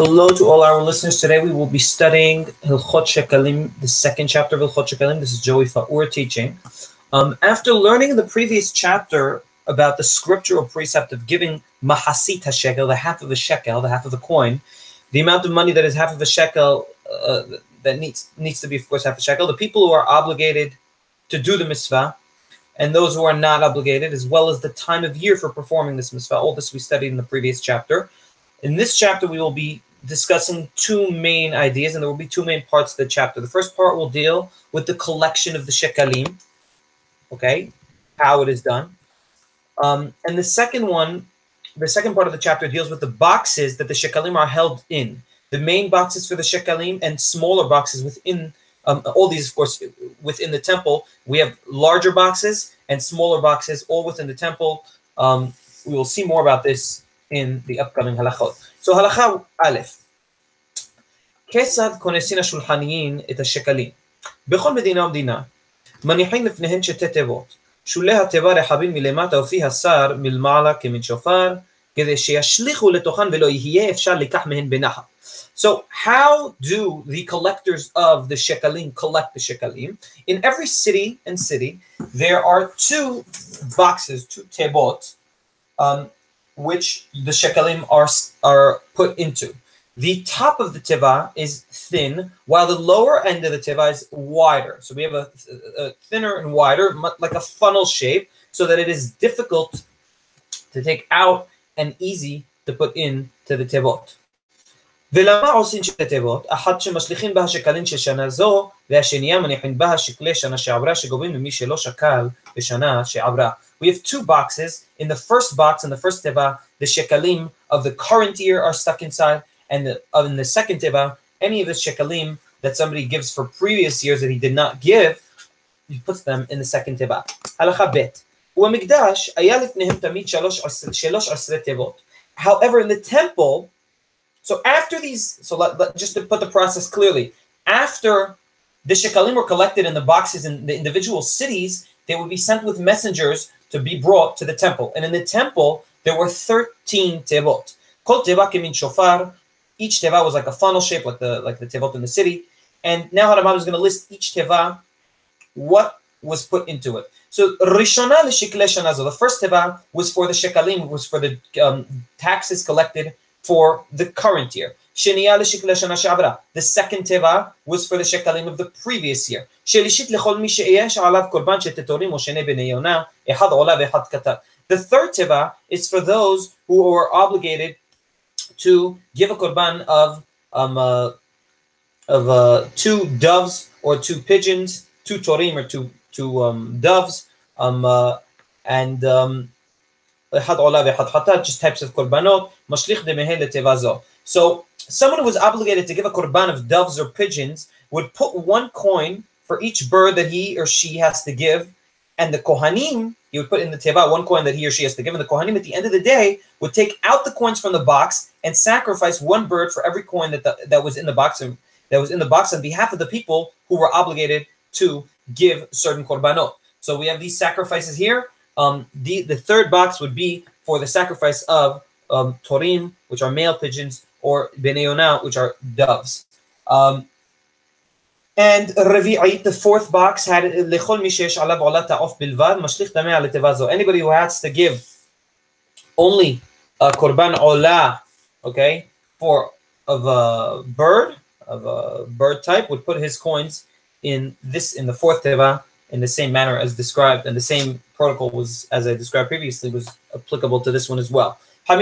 Hello to all our listeners. Today we will be studying Hilchot Shekalim, the second chapter of Hilchot Shekalim. This is Joey Faur teaching. After learning in the previous chapter about the scriptural precept of giving mahasit hashekel, the half of a shekel, the half of a coin, the amount of money that is half of a shekel, that needs to be, of course, half a shekel, the people who are obligated to do the mitzvah, and those who are not obligated, as well as the time of year for performing this mitzvah. All this we studied in the previous chapter. In this chapter, we will be discussing two main ideas, and there will be two main parts of the chapter. The first part will deal with the collection of the shekalim, okay, how it is done. And the second part of the chapter deals with the boxes that the shekalim are held in. The main boxes for the shekalim and smaller boxes within, all these, of course, within the temple. We have larger boxes and smaller boxes, all within the temple. We will see more about this in the upcoming halachot. So halacha aleph. כיצד כונסין השולחניים את השקלים? בכל מדינה ומדינה מניחים לפניהן שתי תיבות. שולי התיבה רחבים מלמטה ופי השר מלמעלה כמין שופר, כדי שישליכו לתוכן ולא יהיה אפשר לקח מהן בנחת. So how do the collectors of the shekalim collect the shekalim? In every city and city, there are two boxes, two tebot, which the shekalim are put into. The top of the teva is thin, while the lower end of the teva is wider. So we have a thinner and wider, like a funnel shape, so that it is difficult to take out and easy to put in to the tevot. ולמה עושים שתי תיבות? אחת שמשליכים בה שקלים של שנה זו, והשנייה מניחים בה שקלי שנה שעברה שגובים ממי שלא שקל בשנה שעברה. We have two boxes. In the first box, in the first teva, the shekalim of the current year are stuck inside, and in the second teva, any of the shekalim that somebody gives for previous years that he did not give, he puts them in the second teva. הלכה ב' ובמקדש היה לפניהם תמיד שלוש עשרה תיבות. However, in the temple, so after these, just to put the process clearly, after the shekalim were collected in the boxes in the individual cities, they would be sent with messengers to be brought to the temple. And in the temple, there were 13 tevot. Kol teva kemin shofar. Each teva was like a funnel shape, like the tevot in the city. And now Harambam is going to list each teva, what was put into it. So rishona l'shikle shanazo. The first teva was for the shekalim, was for the taxes collected for the current year. Sheniya l'shikle shana she'avra. The second teva was for the shekalim of the previous year. Shelishit lechol mi she'eyesh alav korban she'tetorim o shenei bnei yonah ehad ola ve'ehad katat. The third teva is for those who were obligated to give a korban of two doves or two pigeons, two torim or two doves, and just types of korbanot. So someone who was obligated to give a korban of doves or pigeons would put one coin for each bird that he or she has to give, and the kohanim, he would put in the teva one coin that he or she has to give, and the kohanim at the end of the day would take out the coins from the box and sacrifice one bird for every coin that was in the box, and that was in the box on behalf of the people who were obligated to give certain korbanot. So we have these sacrifices here. The third box would be for the sacrifice of torim, which are male pigeons, or bnei yonah, which are doves. And Revi'it, the fourth box, had lechol mi sheyesh alav olat ta'of bilvad mashlich dameh al teva zo. Anybody who has to give only a korban olah, okay, of a bird type, would put his coins in the fourth teva in the same manner as described, and the same protocol was, as I described previously, was applicable to this one as well. The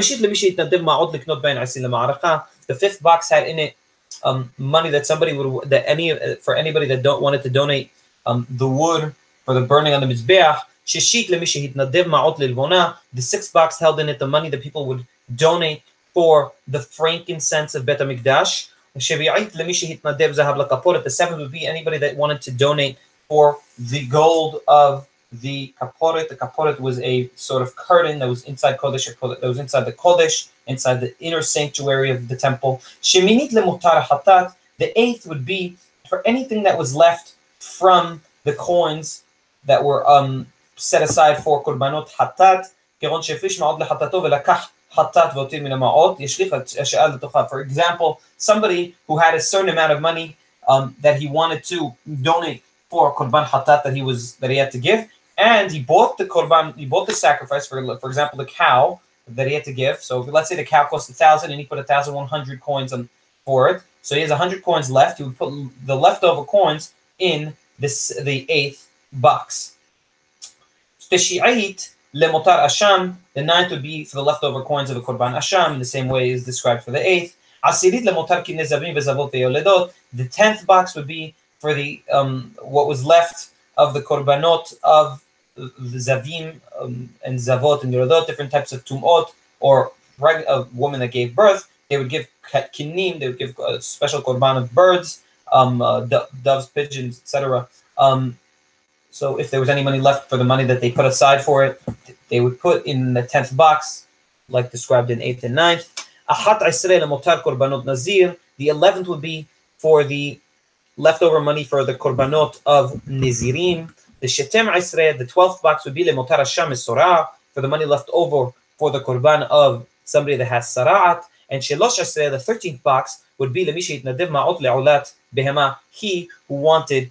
fifth box had in it money that somebody would, for anybody that wanted to donate the wood for the burning on the mizbeach. The sixth box held in it the money that people would donate for the frankincense of Bet HaMikdash. The seventh would be anybody that wanted to donate for the gold of the kaporet. The kaporet was a sort of curtain that was inside Kodesh, that was inside the Kodesh, inside the inner sanctuary of the temple. Sheminit lemutar hatat. The eighth would be for anything that was left from the coins that were set aside for korbanot hatat. כגון שהפריש מעוד לחטאתו ולקח For example, somebody who had a certain amount of money that he wanted to donate for korban hatat that he had to give, and he bought the sacrifice for example, the cow that he had to give. So let's say the cow cost 1,000 and he put 1,100 coins on for it. So he has 100 coins left. He would put the leftover coins in the 8th box. Teshi'ait lemotar asham. The 9th would be for the leftover coins of the korban asham, in the same way is described for the 8th. Asirit lemotar kinei zavim vezavot veyoledot. The 10th box would be for the what was left of the korbanot of the zavim and zavot and yoledot, different types of tumot, or a woman that gave birth. They would give kinim. They would give a special korban of birds, doves, pigeons, etc. So if there was any money left for the money that they put aside for it, they would put in the 10th box, like described in 8th and 9th. The 11th would be for the leftover money for the korbanot of Nizirim. The 12th box would be lemotar hasham sorah, for the money left over for the korban of somebody that has sara'at. And the 13th box would be lemishi yitnadev ma'ot le'olat behema, he who wanted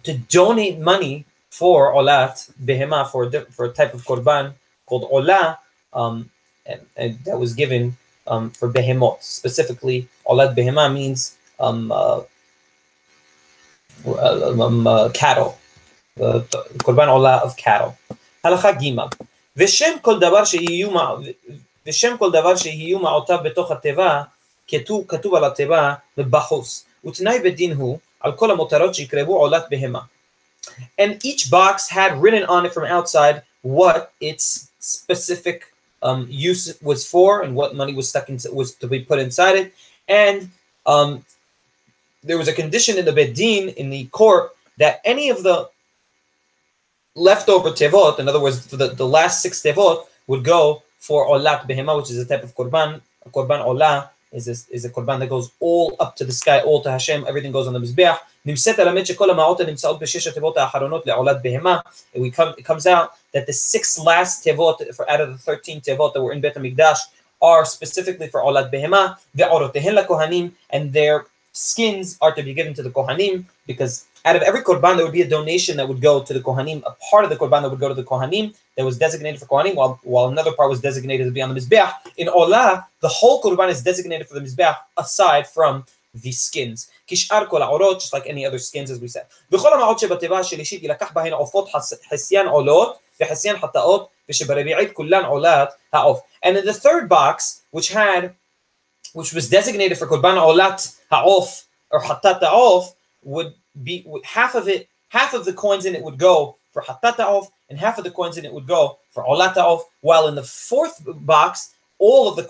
to donate money for olat behema, for a type of korban called olah, and that was given for behemot. Specifically, olat behema means cattle, korban olah of cattle. Halacha Gimel. V'shem kol davar shehiyu ma'otav betoch hateva כתוב על התיבה בחוץ, ותנאי בדין הוא על כל המותרות שיקרבו עולת בהמה. And each box had written on it from outside what its specific use was for and what money was to be put inside it. And there was a condition in the bedin, in the court, that any of the leftover tevot, in other words, the last 6 tevot, would go for olat behema, which is a type of korban. A korban olah is a korban that goes all up to the sky, all to Hashem. Everything goes on the mizbeach. It comes out that the 6 last tevot out of the 13 tevot that were in Bet HaMikdash are specifically for olat behema, and their skins are to be given to the kohanim, because out of every korban there would be a donation that would go to the kohanim, a part of the korban that would go to the kohanim that was designated for kohanim, while another part was designated to be on the mizbeach. In olah, the whole korban is designated for the mizbeach aside from the skins. Kishar kol ha'orot, just like any other skins, as we said. V'chol ha'ma'ot shebateva shelishit yilakach bahen ofot hasyan olot v'hasyan hataot v'shebarebi'it kullan olat ha'of. And in the 3rd box, which was designated for korban olat ha'of or hatat ha'of, would be half of the coins in it would go for hatat ha'of, and half of the coins in it would go for olat ha'of, while in the 4th box, all of the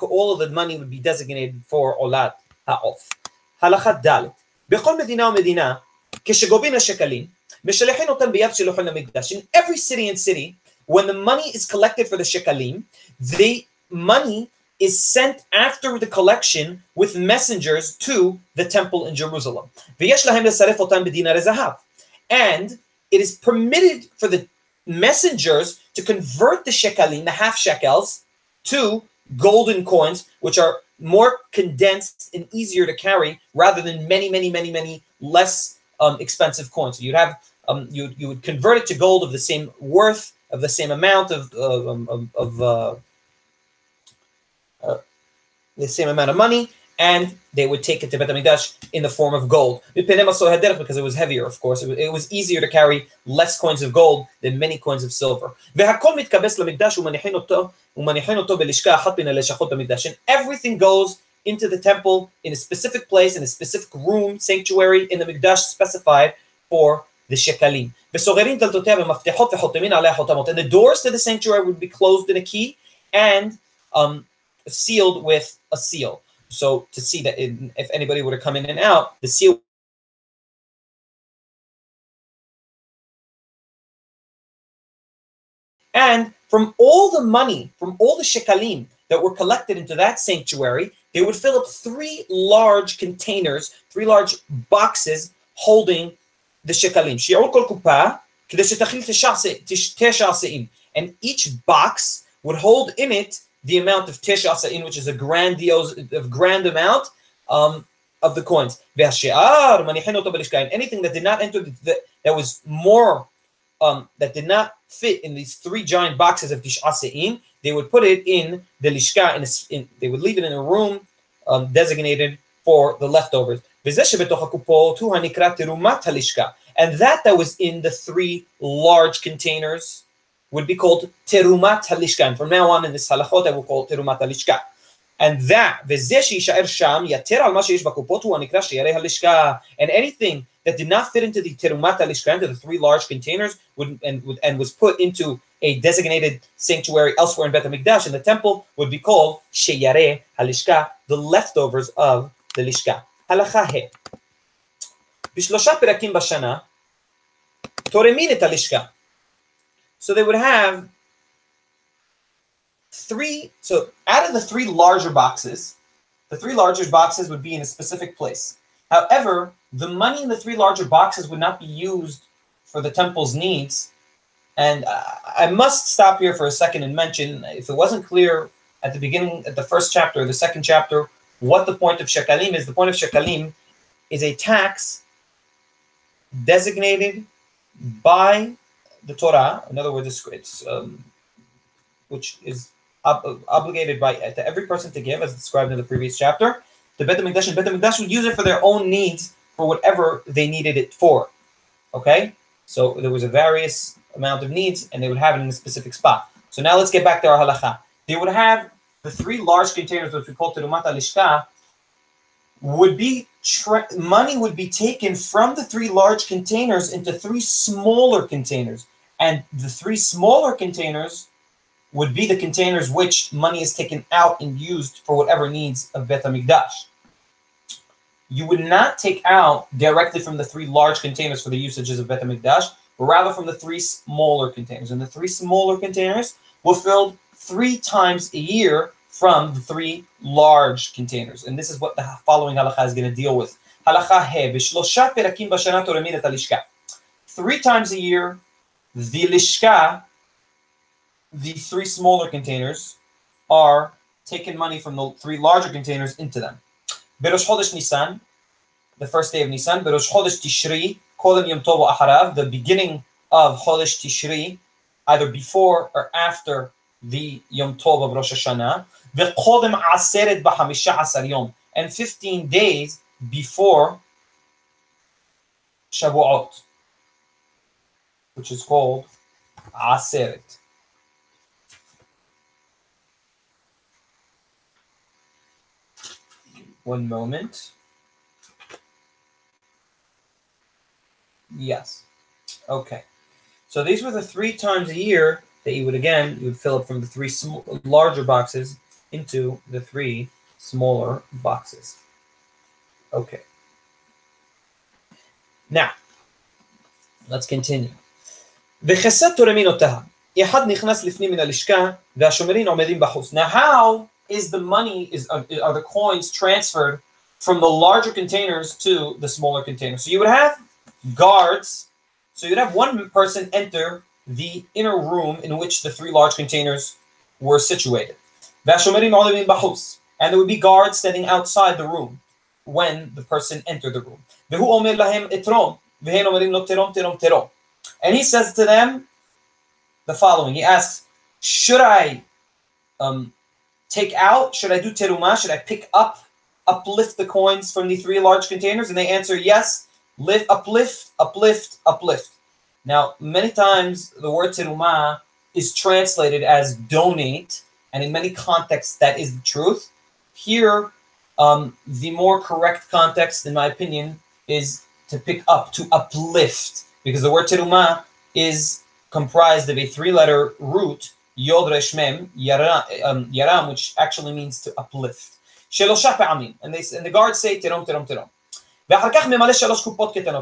money would be designated for olat ha'of. Halacha dalet. B'chol medina u'medina, keshegobin ha'shekalim, mishalechin otan biyad shiluchim lemikdash. In every city and city, when the money is collected for the shekalim, the money is sent after the collection with messengers to the temple in Jerusalem. And it is permitted for the messengers to convert the shekalim, the half shekels, to golden coins, which are more condensed and easier to carry rather than many less expensive coins. So you'd have you would convert it to gold of the same worth, of the same amount of the same amount of money, and they would take it to Bet HaMikdash in the form of gold. Because it was heavier, of course. It was easier to carry less coins of gold than many coins of silver. And everything goes into the temple in a specific place, in a specific room, sanctuary, in the Mikdash specified for the Shekalim. And the doors to the sanctuary would be closed in a key and sealed with a seal. So to see that if anybody were to come in and out, the seal. And from all the money, from all the shekalim that were collected into that sanctuary, they would fill up 3 large containers, 3 large boxes holding the shekalim. And each box would hold in it the amount of Tish Asa'in, which is a grand amount of the coins. And anything that did not enter, that was more, that did not fit in these 3 giant boxes of Tish Asa'in, they would put it in the Lishka, they would leave it in a room designated for the leftovers. And that was in the 3 large containers would be called Terumat Halishka. And from now on in this halachot, I will call it Terumat Halishka. And that, and anything that did not fit into the Terumat Halishka, into the 3 large containers, and was put into a designated sanctuary elsewhere in Bet HaMikdash, in the temple, would be called Sheyareh Halishka, the leftovers of the Lishka. Halacha he. Bishlosha perakim bashana, toremin et halishka. So they would have 3, so out of the 3 larger boxes, the 3 larger boxes would be in a specific place. However, the money in the 3 larger boxes would not be used for the temple's needs. And I must stop here for a second and mention, if it wasn't clear at the beginning, at the first chapter or the second chapter, what the point of Shekalim is. The point of Shekalim is a tax designated by the Torah. In other words, it's which is obligated to every person to give, as described in the previous chapter. The Bet HaMikdash, and Bet HaMikdash would use it for their own needs, for whatever they needed it for. Okay? So there was a various amount of needs, and they would have it in a specific spot. So now let's get back to our halacha. They would have the 3 large containers, which we call Terumat Halishka, would be money would be taken from the 3 large containers into 3 smaller containers, and the 3 smaller containers would be the containers which money is taken out and used for whatever needs of Bet HaMikdash. You would not take out directly from the 3 large containers for the usages of Bet HaMikdash, but rather from the 3 smaller containers. And the 3 smaller containers were filled 3 times a year from the 3 large containers. And this is what the following halacha is going to deal with. Halacha he, b'shlosha perakim b'shana toremin et halishka. 3 times a year, the lishka, the 3 smaller containers, are taking money from the 3 larger containers into them. Berosh Chodesh Nisan, the first day of Nisan. Berosh Chodesh Tishri, Kodem Yom Tov Aharav, the beginning of Chodesh Tishri, either before or after the Yom Tov of Rosh Hashanah. Ve'kodem Aseret B'Hamisha Asar Yom, and 15 days before Shavuot, which is called Aseret. One moment. Yes. Okay. So these were the 3 times a year that you would fill up from the 3 larger boxes into the 3 smaller boxes. Okay. Now, let's continue. Now, how is the money, are the coins transferred from the larger containers to the smaller containers? So you would have guards. So you'd have one person enter the inner room in which the 3 large containers were situated. And there would be guards standing outside the room when the person entered the room. And he says to them the following. He asks, should I take out, should I do terumah, should I uplift the coins from the 3 large containers? And they answer, yes, uplift. Now, many times the word terumah is translated as donate, and in many contexts that is the truth. Here, the more correct context, in my opinion, is to pick up, to uplift, because the word terumah is comprised of a 3-letter root, Yod Resh Mem, Yaram, which actually means to uplift. And the guards say, Terom.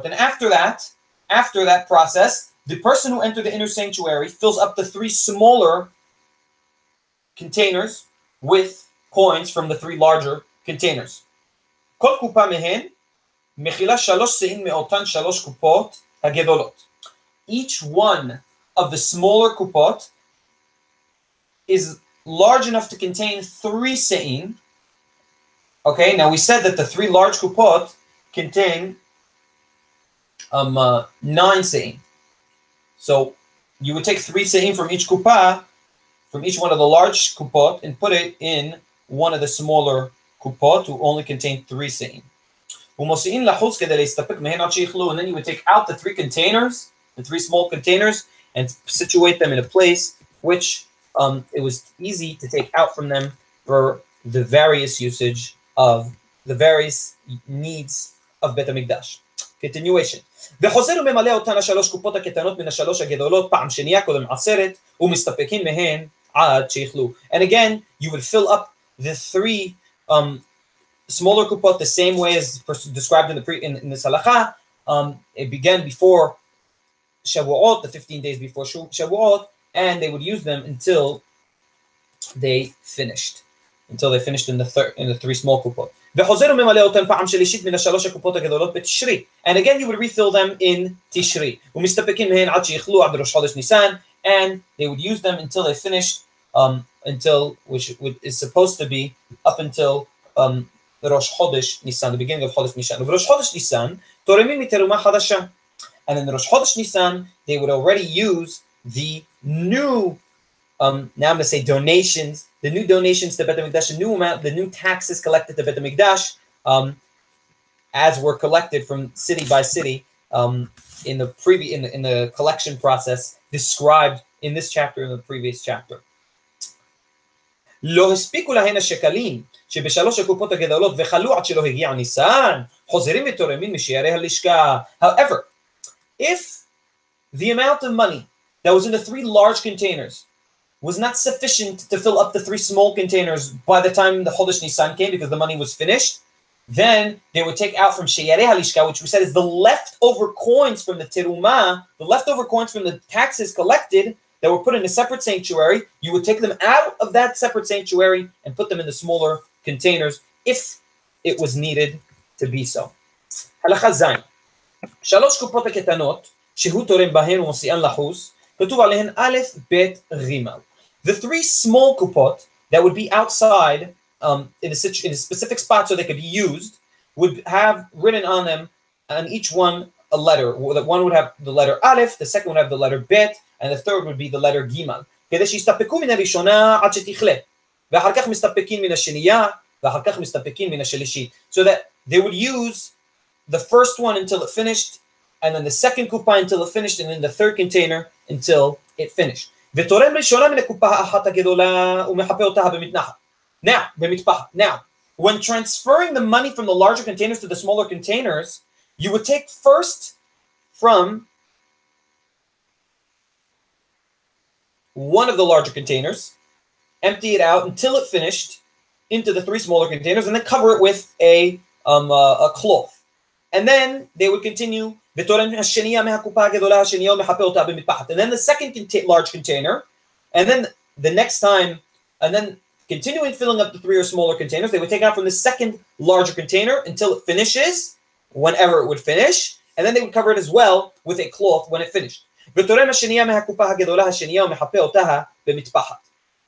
And after that process, the person who entered the inner sanctuary fills up the 3 smaller containers with coins from the 3 larger containers. Each one of the smaller kupot is large enough to contain 3 se'im. Okay, now we said that the 3 large kupot contain 9 se'im. So you would take 3 se'im from each kupa, from each one of the large kupot, and put it in one of the smaller kupot to only contain 3 se'im. And then you would take out the 3 containers, the 3 small containers, and situate them in a place which it was easy to take out from them for the various usage of the various needs of Bet HaMikdash. Continuation. וחוזר וממלא אותן 3 קופות הקטנות מן 3 הגדולות פעם שנייה קודם עצרת ומסתפקים מהן עד שיכלו. And again, you would fill up the 3 smaller kupot the same way as described in the Salacha. It began before Shavuot, the 15 days before Shavuot, and they would use them until they finished in the 3 small kupot. And again, you would refill them in Tishri. And they would use them until they finished, which is supposed to be up until the Rosh Chodesh Nisan, the beginning of Chodesh Nisan. Rosh Chodesh Nisan, and in the Rosh Chodesh Nisan, they would already use the new, now I'm going to say donations, the new donations to Bet HaMikdash, the new taxes collected to Bet HaMikdash, as were collected from city by city in the collection process described in this chapter and the previous chapter. לא הספיקו להן השקלים שבשלוש הקופות הגדולות וחלו עד שלא הגיע ניסן, חוזרים ותורמים משערי הלשכה. However, if the amount of money that was in the 3 large containers was not sufficient to fill up the 3 small containers by the time the Chodesh Nisan came, because the money was finished, then they would take out from Sheyarei HaLishka, which we said is the leftover coins from the Terumah, the leftover coins from the taxes collected that were put in a separate sanctuary. You would take them out of that separate sanctuary and put them in the smaller containers if it was needed to be so. Halacha Zayin. 3 קופות הקטנות שהוא תורם בהן ומוציאן לחוץ, כתוב עליהן א', ב', ג'. The 3 small kupot that would be outside in a specific spot so they could be used would have written on them, on each one, a letter. One would have the letter Aleph, the second would have the letter Bet, and the third would be the letter Gimal. כדי שיסתפקו מן הראשונה עד שתכלה. ואחר כך מסתפקים מן השנייה, ואחר כך מסתפקים מן השלישית. So that they would use the first one until it finished, and then the second kupa until it finished, and then the third container until it finished. ותורם ראשונה מן הקופה האחת הגדולה ומחפה אותה במטפחת. Now, when transferring the money from the larger containers to the smaller containers, you would take first from one of the larger containers, empty it out until it finished into the 3 smaller containers, and then cover it with a cloth. And then they would continue, and then the second large container, and then the next time, and then continuing filling up the 3 or smaller containers, they would take out from the second larger container until it finishes, whenever it would finish, and then they would cover it as well with a cloth when it finished.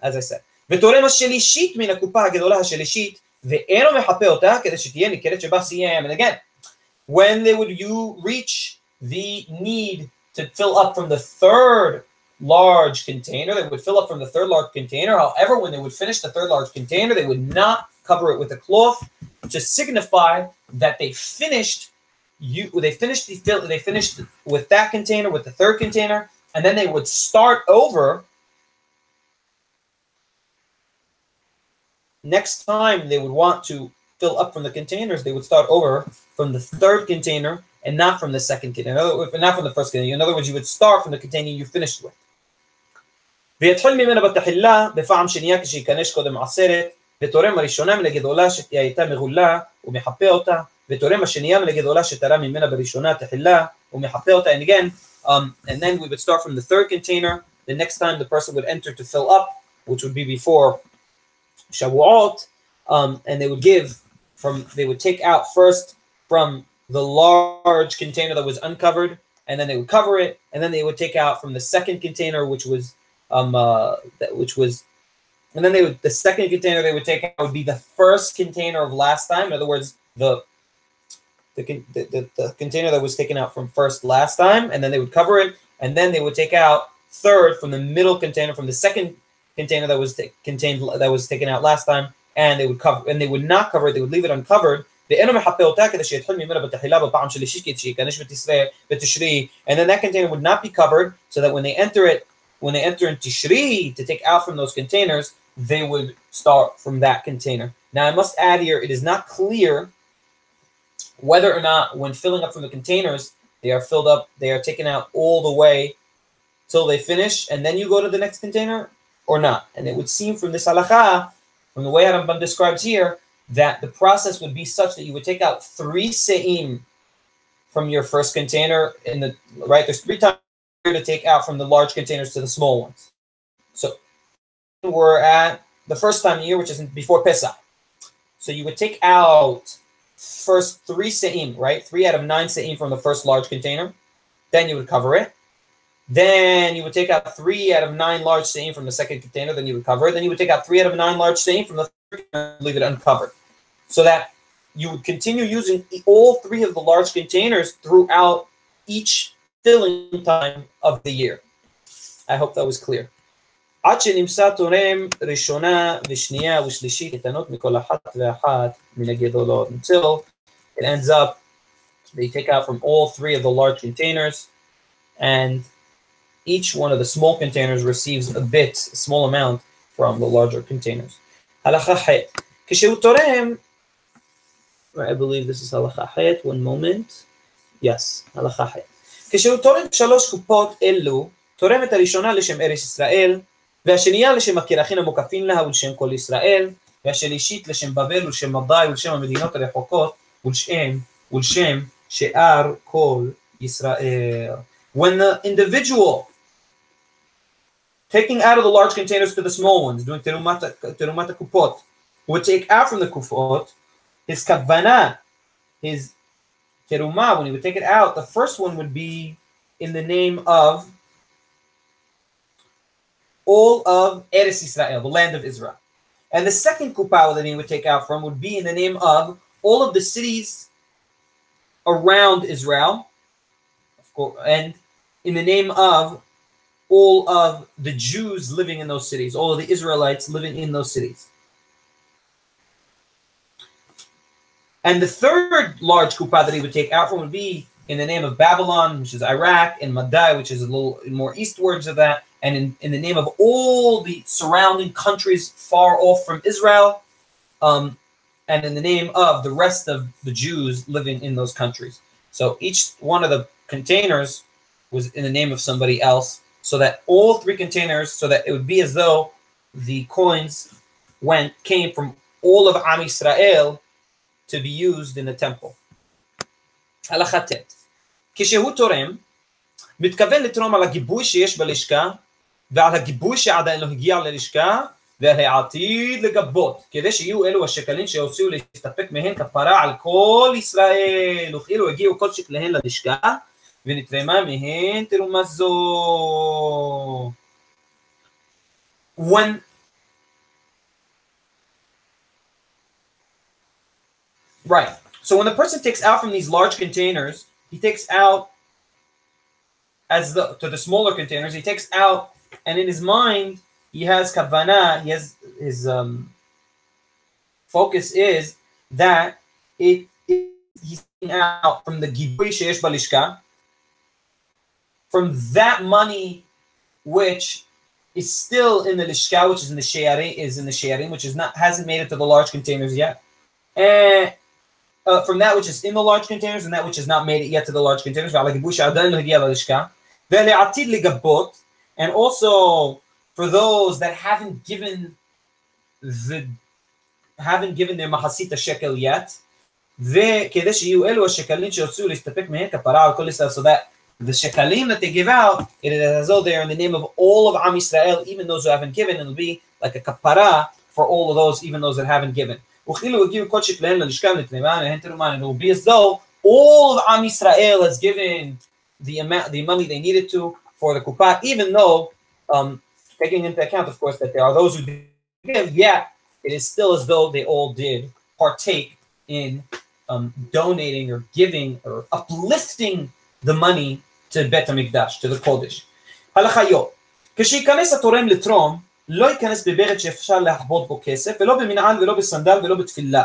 As I said. And again, when they would reach the need to fill up from the 3rd large container, they would fill up from the 3rd large container. However, when they would finish the 3rd large container, they would not cover it with a cloth to signify that they finished with that container, with the 3rd container, and then they would start over. Next time they would want to fill up from the containers, they would start over from the 3rd container and not from the 2nd container, not from the 1st container. In other words, you would start from the container you finished with. ויתחיל ממנה בתחילה בפעם שנייה כשייכנס קודם עצרת, ותורם הראשונה מן הגדולה שהייתה מגולה ומחפה אותה, ותורם השנייה מן הגדולה שתרם ממנה בראשונה תחילה ומחפה אותה. And again, and then we would start from the 3rd container. The next time the person would enter to fill up, which would be before Shavuot, and they would take out first from the large container that was uncovered, and then they would cover it, and then they would take out from the 2nd container, which was and then the second container they would take out would be the first container of last time. In other words, the container that was taken out from first last time, and then they would cover it, and then they would take out third from the middle container, from the second container that was taken out last time, and they would cover, and they would not cover it, they would leave it uncovered. And then that container would not be covered, so that when they enter in Tishri to take out from those containers, they would start from that container. Now I must add here, it is not clear whether or not when filling up from the containers, they are filled up, they are taken out all the way till they finish, and then you go to the next container, or not. And it would seem from this halakha, from the way Rambam describes here, that the process would be such that you would take out 3 se'im from your first container right. There's 3 times to take out from the large containers to the small ones. So we're at the first time of the year, which is before Pesach. So you would take out first 3 se'im, right? 3 out of 9 se'im from the first large container. Then you would cover it. Then you would take out 3 out of 9 large se'im from the second container. Then you would cover it. Then you would take out 3 out of 9 large se'im from the third container and leave it uncovered. So that you would continue using all 3 of the large containers throughout each filling time of the year. I hope that was clear. Until it ends up, they take out from all 3 of the large containers, and each one of the small containers receives a small amount from the larger containers. Halakha het. Kishehu torem, I believe this is halakha het. One moment. Yes, halakha het. כשהוא תורם 3 קופות אלו, תורם את הראשונה לשם ארץ ישראל, והשנייה לשם הקרחים המוקפים לה ולשם כל ישראל, והשלישית לשם בבל ולשם מדי ולשם המדינות הרחוקות ולשם שאר כל ישראל. When the individual taking out of the large containers to the small ones, doing terumat kupot, would take out from the kupot, his kavanah, his terumah, when he would take it out, the first one would be in the name of all of Eretz Israel, the land of Israel. And the second kupah that he would take out from would be in the name of all of the cities around Israel, of course, and in the name of all of the Jews living in those cities, all of the Israelites living in those cities. And the third large kupah that he would take out from would be in the name of Babylon, which is Iraq, and Madai, which is a little more eastwards of that, and in the name of all the surrounding countries far off from Israel, and in the name of the rest of the Jews living in those countries. So each one of the containers was in the name of somebody else, so that all 3 containers, so that it would be as though the coins came from all of Am Yisrael to be used in the temple. הלכה ט' כשהוא תורם, מתכוון לתרום על הגיבוי שיש בלשכה, ועל הגיבוי שעדיין לא הגיע ללשכה, ועל העתיד לגבות, כדי שיהיו אלו השקלים שהוציאו להסתפק מהן כפרה על כל ישראל, וכאילו הגיעו כל שקליהן ללשכה, ונתרמה מהן תרומה זו. Right. So when the person takes out from these large containers, he takes out to the smaller containers, he takes out, and in his mind, he has kavanah, his focus is that he's taking out from the gibui sheyesh balishka, from that money which is still in the lishka, which is in the sheyarim, which hasn't made it to the large containers yet, and from that which is in the large containers and that which has not made it yet to the large containers, and also for those that haven't given their mahasita shekel yet, so that the shekalim that they give out, it is as though they are in the name of all of Am Yisrael, even those who haven't given, and it'll be like a kapara for all of those, even those that haven't given. And it will be as though all of Am Yisrael has given the money they needed to for the kupah, even though taking into account, of course, that there are those who give, yet it is still as though they all did partake in donating or giving or uplifting the money to Bet HaMikdash, to the Kodesh. הלכה כשייכנס התורם לתרום, לא ייכנס בבגד שאפשר להחבוט בו כסף, ולא במנעל ולא בסנדל ולא בתפילה,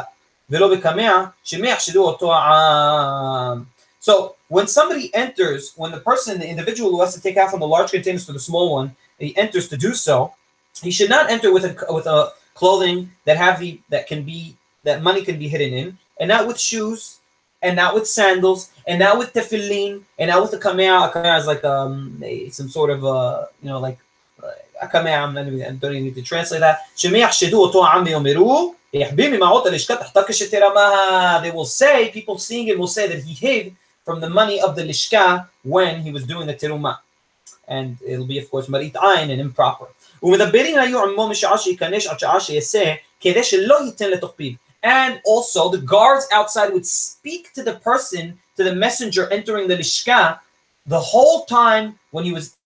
ולא בקמע, שמייחשדו אותו העם. So when somebody enters, when the person, the individual who has to take out from the large containers to the small one, he enters to do so, he should not enter with a clothing that that money can be hidden in, and not with shoes, and not with sandals, and not with tefillin, and not with a kamea. A kamea is like some sort of like a kamea. I don't even need to translate that. They will say, people seeing it will say that he hid from the money of the lishka when he was doing the terumah, and it'll be of course marit ayin and improper. And also the guards outside would speak to the person, to the messenger entering the lishka, the whole time when he was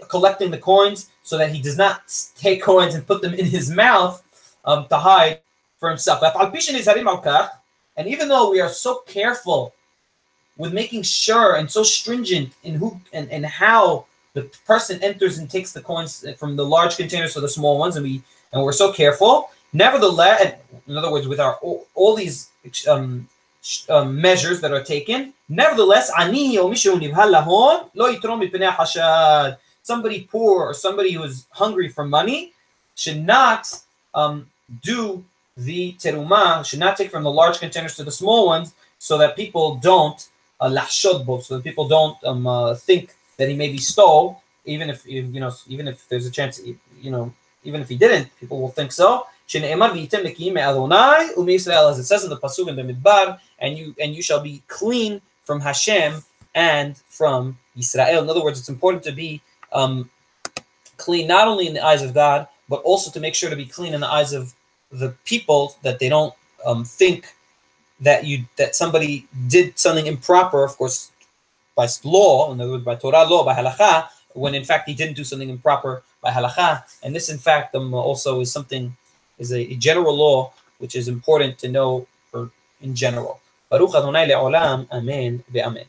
collecting the coins, so that he does not take coins and put them in his mouth to hide for himself. And even though we are so careful with making sure and so stringent in who and how the person enters and takes the coins from the large containers to the small ones, and we're so careful. Nevertheless, in other words, with our all these measures that are taken, nevertheless, somebody poor or somebody who is hungry for money should not do the terumah, should not take from the large containers to the small ones, so that people don't so that people don't think that he maybe stole, even if even if there's a chance, even if he didn't, people will think so. As it says in the pasuk in the midbar, and you shall be clean from Hashem and from Israel. In other words, it's important to be clean not only in the eyes of God, but also to make sure to be clean in the eyes of the people, that they don't think that somebody did something improper, of course, by law, in other words, by Torah law, by halakha, when in fact he didn't do something improper by halakha. And this, in fact, also is a general law which is important to know in general. Baruch Adonai le'olam, amen ve'amen.